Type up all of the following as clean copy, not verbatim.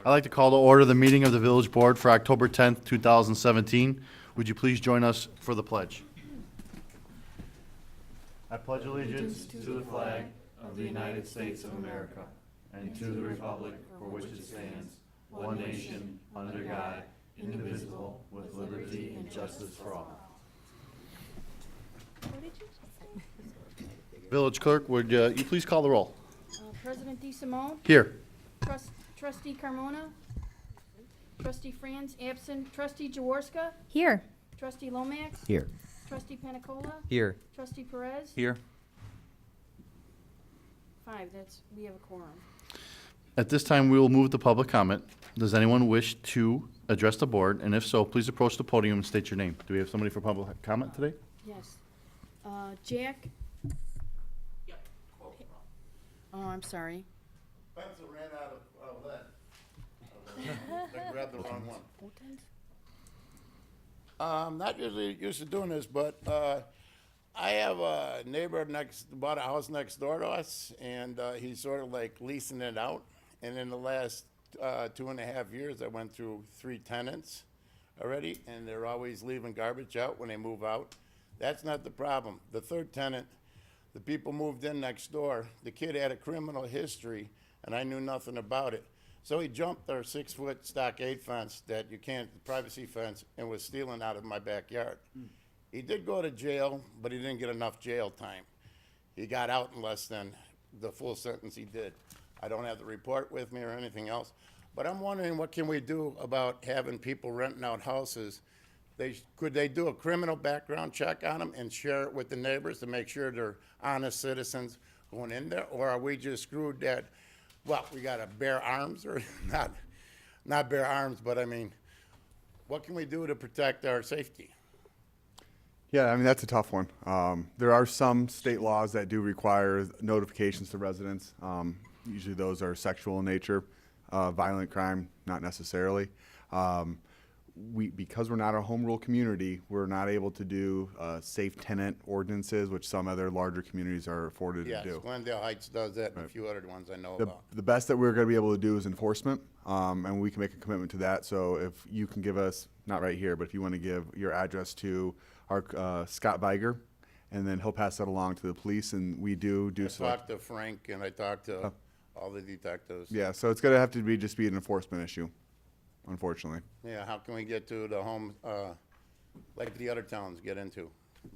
I'd like to call to order the meeting of the Village Board for October 10th, 2017. Would you please join us for the pledge? I pledge allegiance to the flag of the United States of America and to the republic for which it stands, one nation, under God, indivisible, with liberty and justice for all. Village Clerk, would you please call the roll? President DeSimone, Here. Trustee Carmona, Trustee Franz, absent. Trustee Jaworska, Here. Trustee Lomax, Here. Trustee Panicola, Here. Trustee Perez. Here. 5, we have a quorum. At this time, we will move to public comment. Does anyone wish to address the board? And if so, please approach the podium and state your name. Do we have somebody for public comment today? Yes. Jack? Oh, I'm sorry. Spencer ran out of lead. I grabbed the wrong one. Not usually used to doing this, but I have a neighbor bought a house next door to us, and he's sort of like leasing it out. And in the last 2.5 years, I went through 3 tenants already, and they're always leaving garbage out when they move out. That's not the problem. The third tenant, the people moved in next door. The kid had a criminal history, and I knew nothing about it. So he jumped our 6-foot stockade fence that you can't, privacy fence, and was stealing out of my backyard. He did go to jail, but he didn't get enough jail time. He got out in less than the full sentence he did. I don't have the report with me or anything else, but I'm wondering what can we do about having people renting out houses? Could they do a criminal background check on them and share it with the neighbors to make sure they're honest citizens going in there? Or are we just screwed that, well, we got to bear arms, or not bear arms, but I mean, what can we do to protect our safety? Yeah, I mean, that's a tough one. There are some state laws that do require notifications to residents. Usually those are sexual in nature, violent crime, not necessarily. Because we're not a home rule community, we're not able to do safe tenant ordinances, which some other larger communities are afforded to do. Yes, Glendale Heights does that, and a few other ones I know about. The best that we're going to be able to do is enforcement, and we can make a commitment to that. So if you can give us, not right here, but if you want to give your address to our Scott Viger, and then he'll pass that along to the police, and we do I so. talked to Frank, and I talked to all the detectives. Yeah, so it's going to have to be just be an enforcement issue, unfortunately. Yeah, how can we get to the home, like the other towns get into?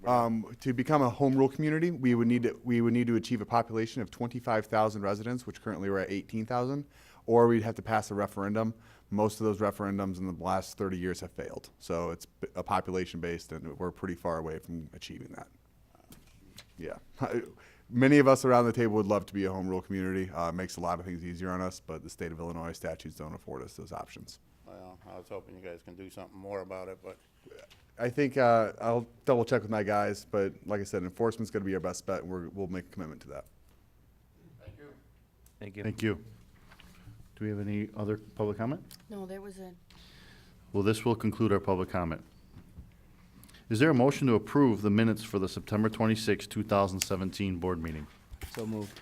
To become a home rule community, we would need to achieve a population of 25,000 residents, which currently we're at 18,000, or we'd have to pass a referendum. Most of those referendums in the last 30 years have failed, so it's a population based, and we're pretty far away from achieving that. Yeah, many of us around the table would love to be a home rule community. It makes a lot of things easier on us, but the state of Illinois statutes don't afford us those options. Well, I was hoping you guys can do something more about it, but I think I'll double check with my guys, but like I said, enforcement's going to be our best bet, and we'll make a commitment to that. thank you. Thank you. Thank you. Do we have any other public comment? No, that was it. Well, this will conclude our public comment. Is there a motion to approve the minutes for the September 26, 2017 board meeting? So moved.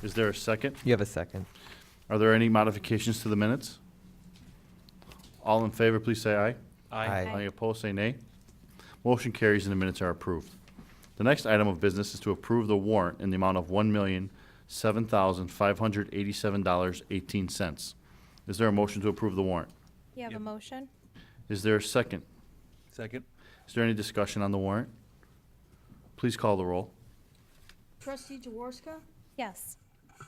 Is there a second? You have a second. Are there any modifications to the minutes? All in favor, please say aye. Aye. Any opposed, say nay. Motion carries and the minutes are approved. The next item of business is to approve the warrant in the amount of $1,007,587.18. Is there a motion to approve the warrant? You have a motion? Is there a second? Second. Is there any discussion on the warrant? Please call the roll. Trustee Jaworska, Yes.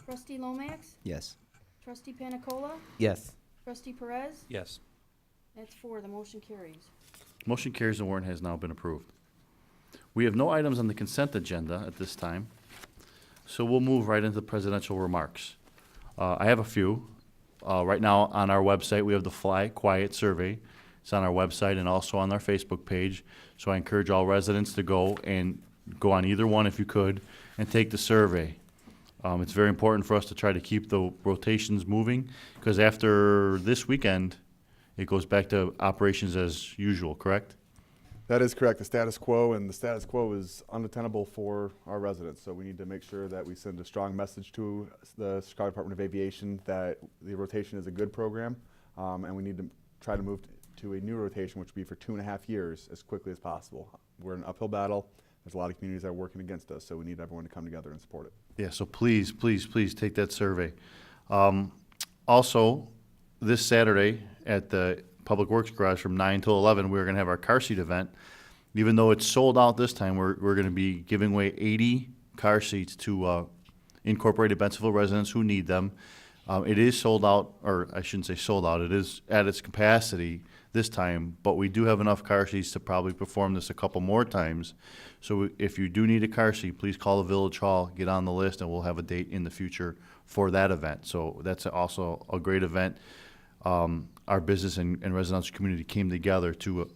Trustee Lomax, Yes. Trustee Panicola, Yes. Trustee Perez. Yes. That's 4, the motion carries. Motion carries and the warrant has now been approved. We have no items on the consent agenda at this time, so we'll move right into presidential remarks. I have a few. Right now on our website, we have the Fly Quiet survey. It's on our website and also on our Facebook page. So I encourage all residents to go on either one if you could and take the survey. It's very important for us to try to keep the rotations moving because after this weekend, it goes back to operations as usual, correct? That is correct, the status quo, and the status quo is unattainable for our residents. So we need to make sure that we send a strong message to the Chicago Department of Aviation that the rotation is a good program. and we need to try to move to a new rotation, which would be for 2.5 years as quickly as possible. We're in an uphill battle. There's a lot of communities that are working against us, so we need everyone to come together and support it. Yeah, so please, please, please take that survey. Also, this Saturday at the Public Works Garage from 9 till 11, we're going to have our car seat event. Even though it's sold out this time, we're going to be giving away 80 car seats to incorporated Bensonville residents who need them. It is sold out, or I shouldn't say sold out, it is at its capacity this time, but we do have enough car seats to probably perform this a couple more times. So if you do need a car seat, please call the Village Hall, get on the list, and we'll have a date in the future for that event. So that's also a great event. Our business and residential community came together to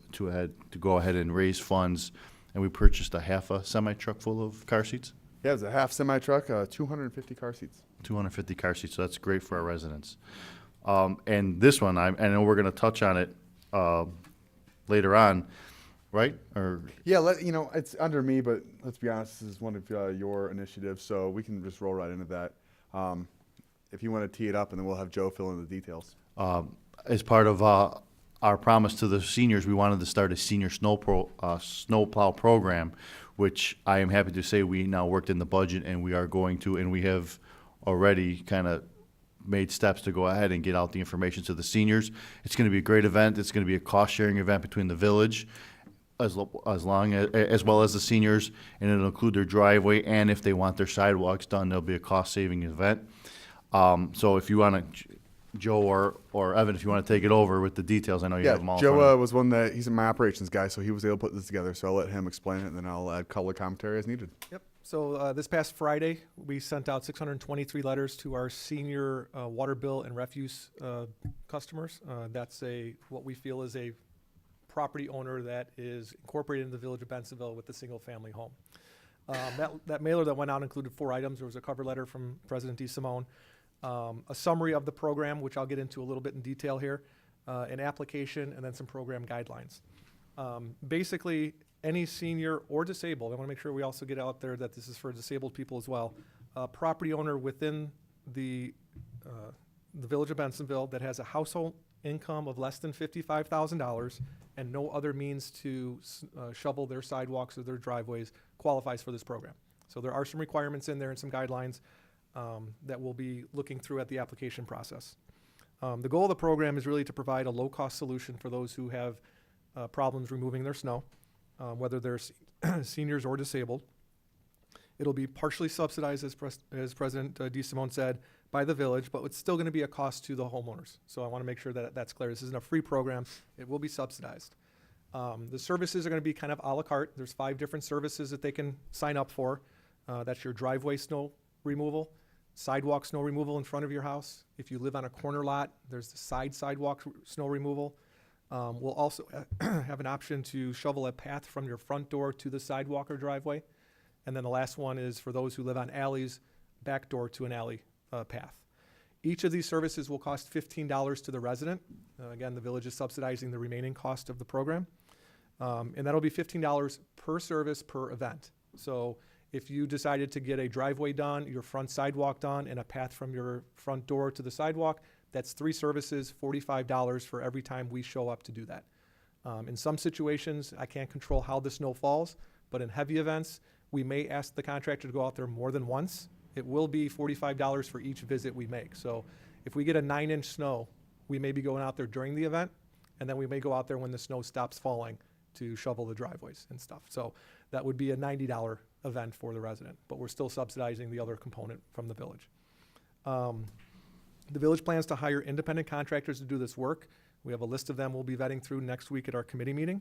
go ahead and raise funds, and we purchased a half a semi-truck full of car seats, Yeah, it's a half semi-truck, 250 car seats. 250 car seats, so that's great for our residents. And this one, I know we're gonna touch on it later on, right? Or, Yeah, it's under me, but let's be honest, this is one of your initiatives, so we can just roll right into that. If you want to tee it up, and then we'll have Joe fill in the details. as part of our promise to the seniors, we wanted to start a senior snowplow program, which I am happy to say we now worked in the budget, and we are going to, and we have already kind of made steps to go ahead and get out the information to the seniors. It's going to be a great event. It's going to be a cost-sharing event between the village as well as the seniors, and it'll include their driveway, and if they want their sidewalks done, there'll be a cost-saving event. So if you want to, Joe or Evan, if you want to take it over with the details, I know you have them all. Joe was one that, he's my operations guy, so he was able to put this together, so I'll let him explain it, and then I'll add color commentary as needed. Yep. So this past Friday, we sent out 623 letters to our senior water bill and refuse customers. That's what we feel is a property owner that is incorporated in the village of Bensenville with a single-family home. That mailer that went out included 4 items. There was a cover letter from President DeSimone, a summary of the program, which I'll get into a little bit in detail here, an application, and then some program guidelines. Basically, any senior or disabled, I want to make sure we also get out there that this is for disabled people as well, property owner within the village of Bensenville that has a household income of less than $55,000 and no other means to shovel their sidewalks or their driveways qualifies for this program. So there are some requirements in there and some guidelines that we'll be looking through at the application process. The goal of the program is really to provide a low-cost solution for those who have problems removing their snow, whether they're seniors or disabled. It'll be partially subsidized, as President DeSimone said, by the village, but it's still going to be a cost to the homeowners. So I want to make sure that that's clear. This isn't a free program. It will be subsidized. The services are going to be kind of a la carte. There's 5 different services that they can sign up for. That's your driveway snow removal, sidewalk snow removal in front of your house. If you live on a corner lot, there's the sidewalk snow removal. We'll also have an option to shovel a path from your front door to the sidewalk or driveway. And then the last one is for those who live on alleys, back door to an alley path. Each of these services will cost $15 to the resident. Again, the village is subsidizing the remaining cost of the program. And that'll be $15 per service per event. So if you decided to get a driveway done, your front sidewalk done, and a path from your front door to the sidewalk, that's 3 services, $45 for every time we show up to do that. In some situations, I can't control how the snow falls, but in heavy events, we may ask the contractor to go out there more than once. It will be $45 for each visit we make. So if we get a 9-inch snow, we may be going out there during the event, and then we may go out there when the snow stops falling to shovel the driveways and stuff. So that would be a $90 event for the resident, but we're still subsidizing the other component from the village. The village plans to hire independent contractors to do this work. We have a list of them we'll be vetting through next week at our committee meeting.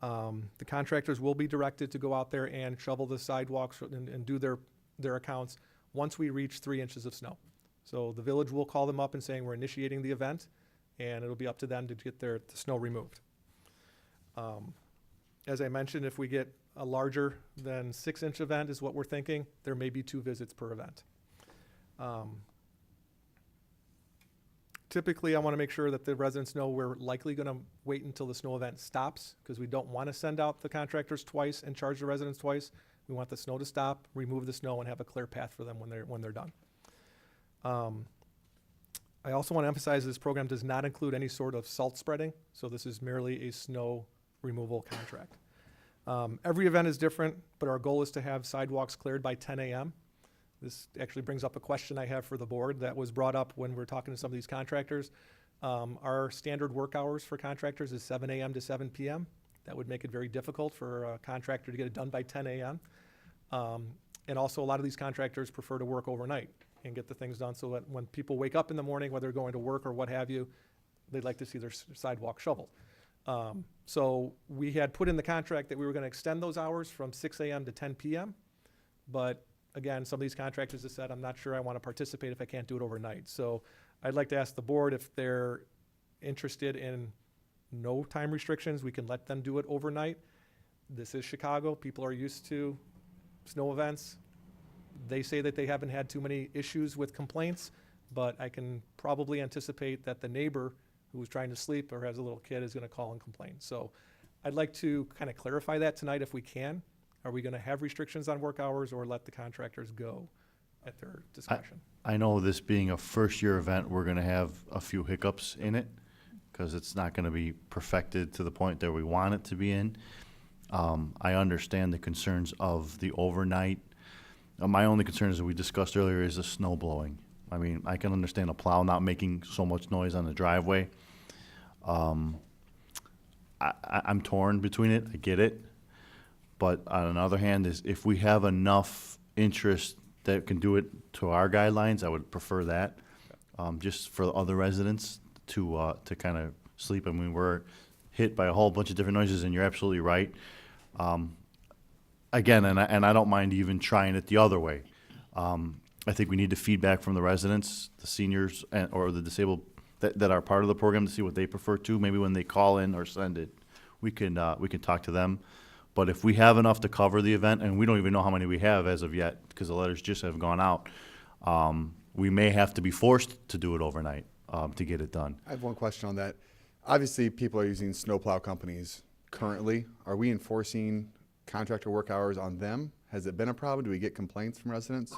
The contractors will be directed to go out there and shovel the sidewalks and do their accounts once we reach 3 inches of snow. So the village will call them up and saying we're initiating the event, and it'll be up to them to get the snow removed. As I mentioned, if we get a larger than 6-inch event is what we're thinking, there may be 2 visits per event. Typically, I want to make sure that the residents know we're likely going to wait until the snow event stops because we don't want to send out the contractors twice and charge the residents twice. We want the snow to stop, remove the snow, and have a clear path for them when they're done. I also want to emphasize this program does not include any sort of salt spreading, so this is merely a snow removal contract. Every event is different, but our goal is to have sidewalks cleared by 10 a.m. This actually brings up a question I have for the board that was brought up when we're talking to some of these contractors. Our standard work hours for contractors is 7 a.m. to 7 p.m. That would make it very difficult for a contractor to get it done by 10 a.m. And also, a lot of these contractors prefer to work overnight and get the things done so that when people wake up in the morning, whether they're going to work or what have you, they'd like to see their sidewalk shoveled. So we had put in the contract that we were going to extend those hours from 6 a.m. to 10 p.m. But again, some of these contractors have said, I'm not sure I want to participate if I can't do it overnight. So I'd like to ask the board if they're interested in no time restrictions, we can let them do it overnight. This is Chicago. People are used to snow events. They say that they haven't had too many issues with complaints, but I can probably anticipate that the neighbor who was trying to sleep or has a little kid is going to call and complain. So I'd like to kind of clarify that tonight if we can. Are we going to have restrictions on work hours or let the contractors go at their discretion? I know this being a first-year event, we're gonna have a few hiccups in it, because it's not gonna be perfected to the point that we want it to be in. I understand the concerns of the overnight. My only concern, as we discussed earlier, is the snow blowing. I mean, I can understand a plow not making so much noise on the driveway. I'm torn between it, I get it. But on the other hand, is if we have enough interest that can do it to our guidelines, I would prefer that. Just for the other residents to kind of sleep. I mean, we're hit by a whole bunch of different noises, and you're absolutely right. Again, and I don't mind even trying it the other way. I think we need the feedback from the residents, the seniors, or the disabled that are part of the program to see what they prefer too. Maybe when they call in or send it, we can talk to them. But if we have enough to cover the event, and we don't even know how many we have as of yet, because the letters just have gone out, we may have to be forced to do it overnight to get it done. I have one question on that. Obviously, people are using snowplow companies currently. Are we enforcing contractor work hours on them? Has it been a problem? Do we get complaints from residents?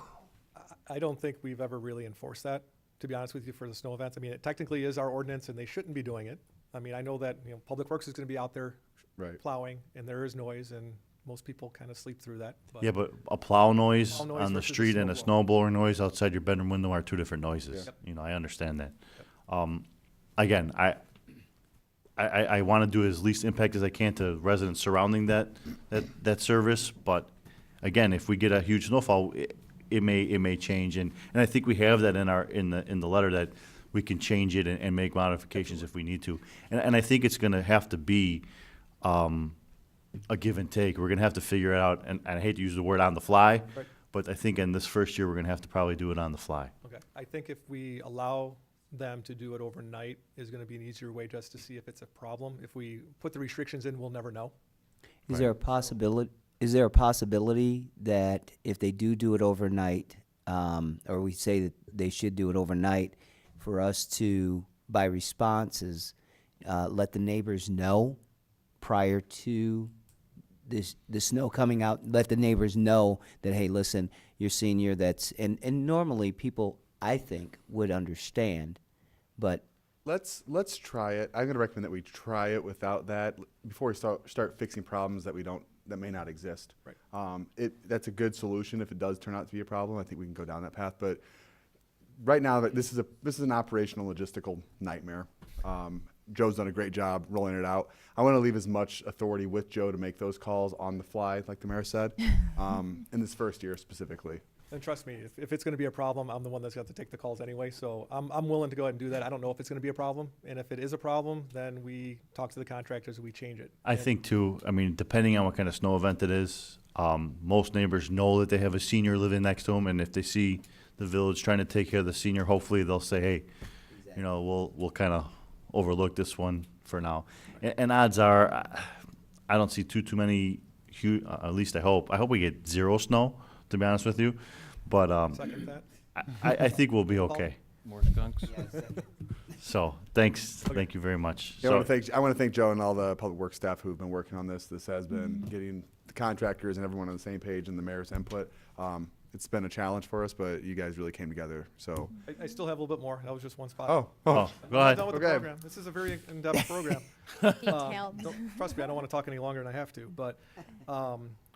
I don't think we've ever really enforced that, to be honest with you, for the snow events. I mean, it technically is our ordinance and they shouldn't be doing it. I mean, I know that, Public Works is gonna be out there Right. plowing and there is noise and most people kind of sleep through that. Yeah, but a plow noise Plow noise on the versus a street and a snow snowblower noise outside your bedroom window are two different noises. Yep. I understand that. Again, I want to do as least impact as I can to residents surrounding that service, but again, if we get a huge snowfall, it may change, and I think we have that in the letter that we can change it and make modifications if we need to. And I think it's gonna have to be a give and take. We're gonna have to figure it out, and I hate to use the word on the fly, Right. but I think in this first year, we're gonna have to probably do it on the fly. Okay, I think if we allow them to do it overnight is gonna be an easier way just to see if it's a problem. If we put the restrictions in, we'll never know. Is there a possibility, that if they do it overnight, or we say that they should do it overnight, for us to, by responses, let the neighbors know prior to the snow coming out, let the neighbors know that, hey, listen, your senior and normally people, I think, would understand, but Let's try it. I'm gonna recommend that we try it without that before we start fixing problems that may not exist. Right. That's a good solution if it does turn out to be a problem. I think we can go down that path, but right now this is an operational logistical nightmare. Joe's done a great job rolling it out. I want to leave as much authority with Joe to make those calls on the fly, like the mayor said, in this first year specifically. And trust me, if it's gonna be a problem, I'm the one that's got to take the calls anyway, so I'm willing to go ahead and do that. I don't know if it's gonna be a problem, and if it is a problem, then we talk to the contractors and we change it. I think too, I mean, depending on what kind of snow event it is, most neighbors know that they have a senior living next to them, and if they see the village trying to take care of the senior, hopefully they'll say, hey, we'll kind of overlook this one for now. And odds are, I don't see too many huge, at least I hope we get zero snow, to be honest with you, but Second that. I think we'll be okay. More skunks? So, thank you very much. Yeah, So- I want to thank Joe and all the public works staff who've been working on this. This has been getting the contractors and everyone on the same page and the mayor's input. It's been a challenge for us, but you guys really came together, so. I still have a little bit more. That was just one spot. Oh, Oh, oh, go I'm ahead. done with the Okay. program. This is a very in-depth program. Detailed. Trust me, I don't want to talk any longer than I have to, but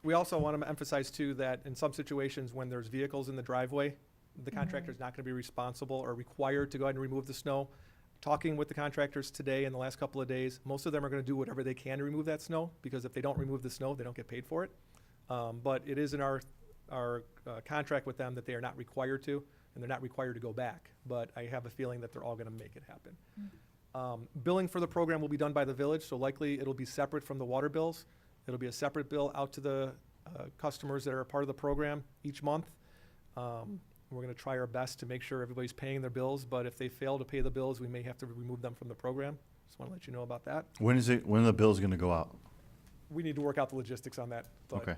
we also want to emphasize too that in some situations when there's vehicles in the driveway, the contractor's not going to be responsible or required to go ahead and remove the snow. Talking with the contractors today in the last couple of days, most of them are going to do whatever they can to remove that snow, because if they don't remove the snow, they don't get paid for it. But it is in our contract with them that they are not required to, and they're not required to go back. But I have a feeling that they're all going to make it happen. Billing for the program will be done by the village, so likely it'll be separate from the water bills. It'll be a separate bill out to the customers that are a part of the program each month. We're going to try our best to make sure everybody's paying their bills, but if they fail to pay the bills, we may have to remove them from the program. Just want to let you know about that. When are the bills gonna go out? We need to work out the logistics on that, but Okay.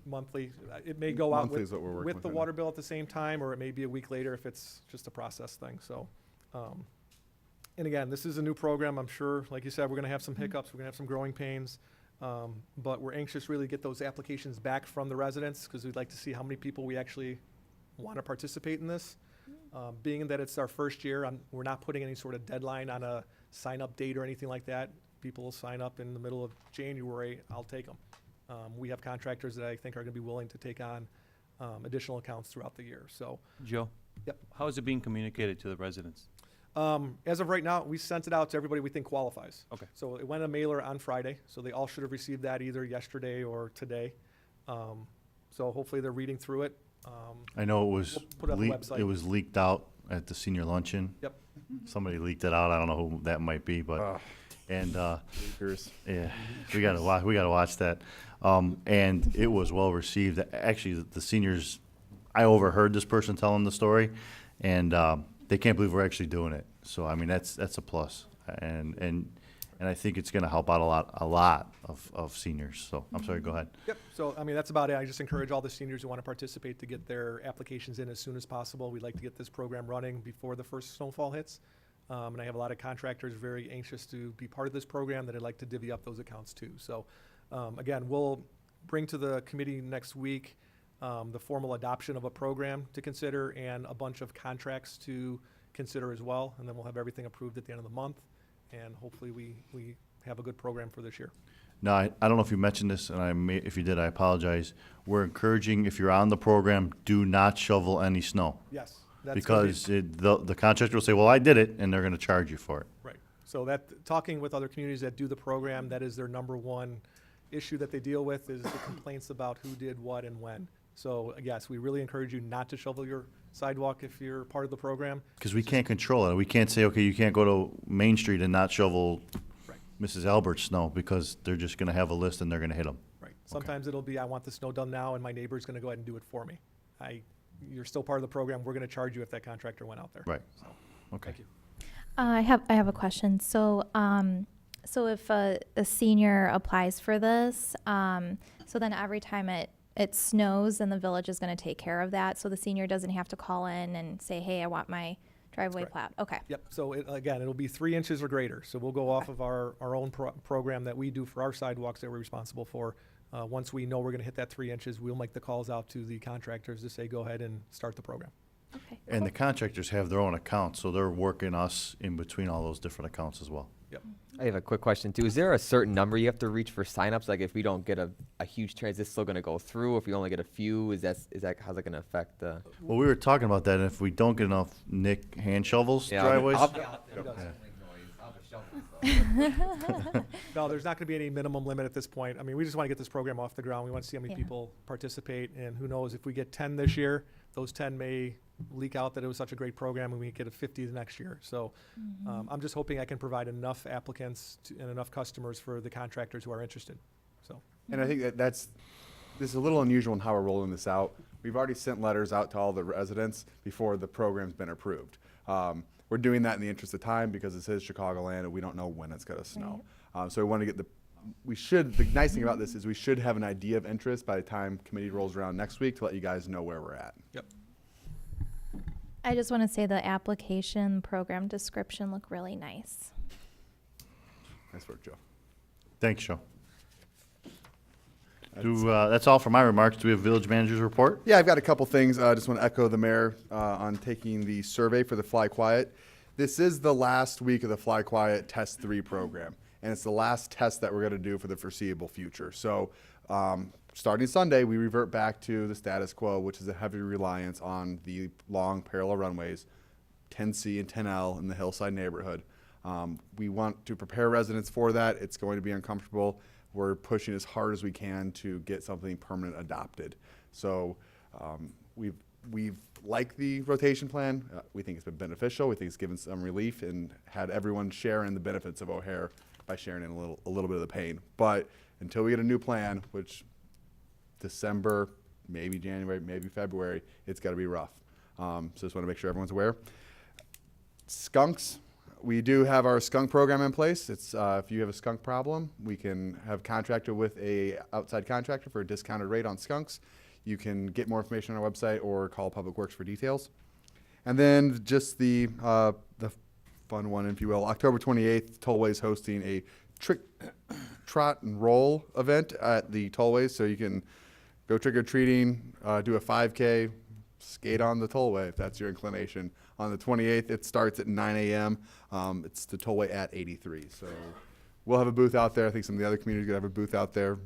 monthly, it may go out Monthly is what we're working with with the right water bill at the same time, or it may be a week later if it's just a process thing, so. And again, this is a new program, I'm sure, like you said, we're gonna have some hiccups, we're gonna have some growing pains. But we're anxious really to get those applications back from the residents, because we'd like to see how many people we actually want to participate in this. Being that it's our first year, we're not putting any sort of deadline on a sign-up date or anything like that. People will sign up in the middle of January, I'll take them. We have contractors that I think are going to be willing to take on additional accounts throughout the year, so. Joe? Yep. How is it being communicated to the residents? As of right now, we sent it out to everybody we think qualifies. Okay. So it went a mailer on Friday, so they all should have received that either yesterday or today. So hopefully they're reading through it. I know it was, We'll put it on the website. it was leaked out at the senior luncheon. Yep. Somebody leaked it out. I don't know who that might be, but, Ugh. and, Leakers. yeah, we gotta watch that. And it was well received. Actually, the seniors, I overheard this person telling the story, and, they can't believe we're actually doing it. So, I mean, that's a plus. And I think it's gonna help out a lot of seniors. So, I'm sorry, go ahead. Yep, so, I mean, that's about it. I just encourage all the seniors who want to participate to get their applications in as soon as possible. We'd like to get this program running before the first snowfall hits. And I have a lot of contractors very anxious to be part of this program that I'd like to divvy up those accounts to. So, again, we'll bring to the committee next week the formal adoption of a program to consider and a bunch of contracts to consider as well. And then we'll have everything approved at the end of the month. And hopefully we have a good program for this year. Now, I don't know if you mentioned this, and if you did, I apologize. We're encouraging, if you're on the program, do not shovel any snow. Yes. that's gonna be- Because the contractor will say, well, I did it, and they're gonna charge you for it. Right. So that, talking with other communities that do the program, that is their number one issue that they deal with, is the complaints about who did what and when. So, yes, we really encourage you not to shovel your sidewalk if you're part of the program. Because we can't control it. We can't say, okay, you can't go to Main Street and not shovel Right. Mrs. Albert's snow, because they're just gonna have a list and they're gonna hit them. Right. Sometimes it'll be, I want the snow done now, and my neighbor's gonna go ahead and do it for me. You're still part of the program, we're gonna charge you if that contractor went out there. Right. So, Okay. thank you. I have a question. So, so if a senior applies for this, so then every time it snows, then the village is going to take care of that. So the senior doesn't have to call in and say, "Hey, I want my driveway correct. plowed." Okay. Yep, so again, it'll be 3 inches or greater, so we'll go off of our own program that we do for our sidewalks that we're responsible for. Once we know we're gonna hit that 3 inches, we'll make the calls out to the contractors to say, go ahead and start the program. Okay. And the contractors have their own accounts, so they're working us in between all those different accounts as well. Yep. I have a quick question too. Is there a certain number you have to reach for signups? Like if we don't get a huge trend, is this still gonna go through? If we only get a few, is that how's that gonna affect the? Well, we were talking about that, and if we don't get enough Nick hand shovels driveways. No, there's not gonna be any minimum limit at this point. I mean, we just wanna get this program off the ground. We wanna see how many Yeah. people participate, and who knows, if we get 10 this year, those 10 may leak out that it was such a great program, and we get a 50 the next year. So, I'm just hoping I can provide enough applicants and enough customers for the contractors who are interested, so. And I think this is a little unusual in how we're rolling this out. We've already sent letters out to all the residents before the program's been approved. We're doing that in the interest of time because this is Chicagoland and we don't know when it's gonna snow. So we want to get the nice thing about this is we should have an idea of interest by the time committee rolls around next week to let you guys know where we're at. Yep. I just want to say the application program description look really nice. Nice work, Joe. Thanks, Joe. That's all for my remarks. Do we have village manager's report? Yeah, I've got a couple things. I just want to echo the mayor on taking the survey for the Fly Quiet. This is the last week of the Fly Quiet Test 3 program, and it's the last test that we're going to do for the foreseeable future. So starting Sunday, we revert back to the status quo, which is a heavy reliance on the long parallel runways, 10C and 10L in the Hillside neighborhood. We want to prepare residents for that. It's going to be uncomfortable. We're pushing as hard as we can to get something permanent adopted. So we've liked the rotation plan. We think it's been beneficial. We think it's given some relief and had everyone share in the benefits of O'Hare by sharing in a little bit of the pain. But until we get a new plan, which December, maybe January, maybe February, it's got to be rough. So just want to make sure everyone's aware. Skunks. We do have our skunk program in place. It's if you have a skunk problem, we can have contracted with a outside contractor for a discounted rate on skunks. You can get more information on our website or call Public Works for details. And then just the fun one, if you will, October 28th, Tollway is hosting a trick, trot, and roll event at the Tollways, so you can go trick-or-treating, do a 5K, skate on the Tollway if that's your inclination. On the 28th, it starts at 9 a.m. It's the Tollway at 83. So we'll have a booth out there. I think some of the other communities are going to have a booth out there.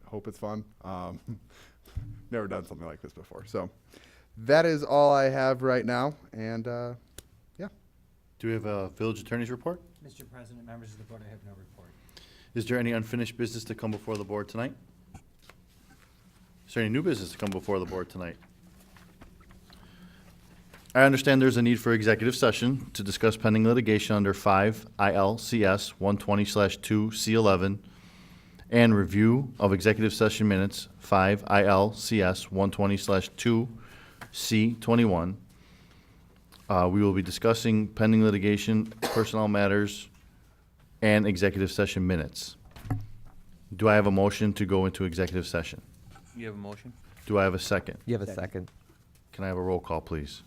Hope it's fun. Never done something like this before. So that is all I have right now. And yeah. Do we have a village attorney's report? Mr. President, members of the board, I have no report. Is there any unfinished business to come before the board tonight? Is there any new business to come before the board tonight? I understand there's a need for executive session to discuss pending litigation under 5 ILCS 120/2C11 and review of executive session minutes 5 ILCS 120/2C21. We will be discussing pending litigation, personnel matters, and executive session minutes. Do I have a motion to go into executive session? You have a motion? Do I have a second? You have a second? Can I have a roll call, please?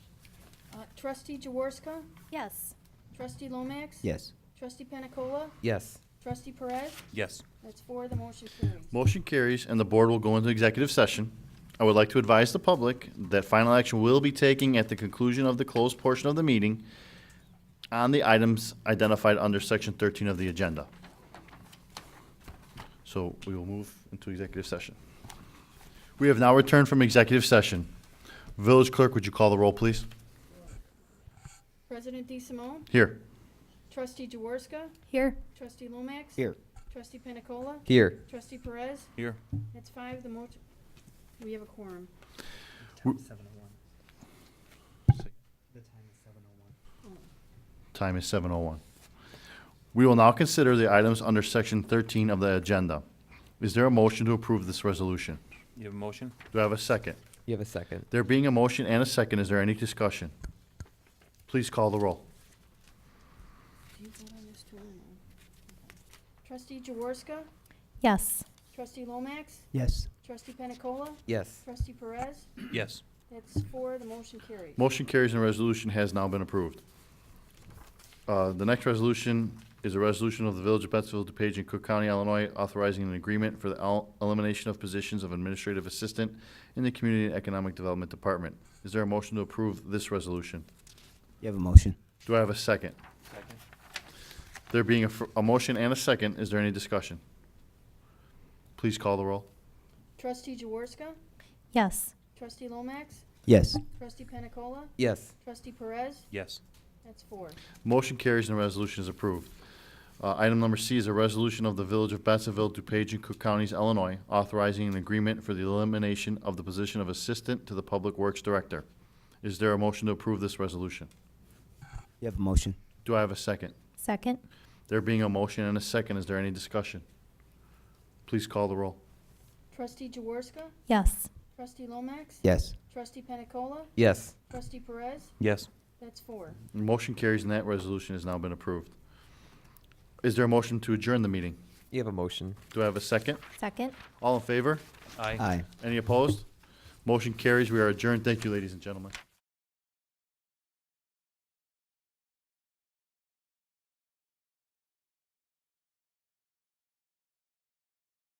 Trustee Jaworska? Yes. Trustee Lomax? Yes. Trustee Panicola? Yes. Trustee Perez? Yes. That's 4, the motion carries. Motion carries, and the board will go into executive session. I would like to advise the public that final action will be taken at the conclusion of the closed portion of the meeting on the items identified under section 13 of the agenda. So we will move into executive session. We have now returned from executive session. Village clerk, would you call the roll, please? President DeSimone? Here. Trustee Jaworska? Here. Trustee Lomax? Here. Trustee Panicola? Here. Trustee Perez? Here. That's 5, the motion, we have a quorum. The time is 7:01. The time is 7:01. Time is 7:01. We will now consider the items under section 13 of the agenda. Is there a motion to approve this resolution? You have a motion? Do I have a second? You have a second? There being a motion and a second, is there any discussion? Please call the roll. Do you vote on this too or no? Trustee Jaworska? Yes. Trustee Lomax? Yes. Trustee Panicola? Yes. Trustee Perez? Yes. That's 4, the motion carries. Motion carries and resolution has now been approved. The next resolution is a resolution of the Village of Bettsville, DuPage, and Cook County, Illinois, authorizing an agreement for the elimination of positions of administrative assistant in the Community and Economic Development Department. Is there a motion to approve this resolution? You have a motion? Do I have a second? Second. There being a motion and a second, is there any discussion? Please call the roll. Trustee Jaworska? Yes. Trustee Lomax? Yes. Trustee Panicola? Yes. Trustee Perez? Yes. That's 4. Motion carries and the resolution is approved. Item number C is a resolution of the Village of Bettsville, DuPage, and Cook Counties, Illinois, authorizing an agreement for the elimination of the position of Assistant to the Public Works Director. Is there a motion to approve this resolution? You have a motion? Do I have a second? Second. There being a motion and a second, is there any discussion? Please call the roll. Trustee Jaworska? Yes. Trustee Lomax? Yes. Trustee Panicola? Yes. Trustee Perez? Yes. That's 4. Motion carries and that resolution has now been approved. Is there a motion to adjourn the meeting? You have a motion? Do I have a second? Second. All in favor? Aye. Aye. Any opposed? Motion carries. We are adjourned. Thank you, ladies and gentlemen.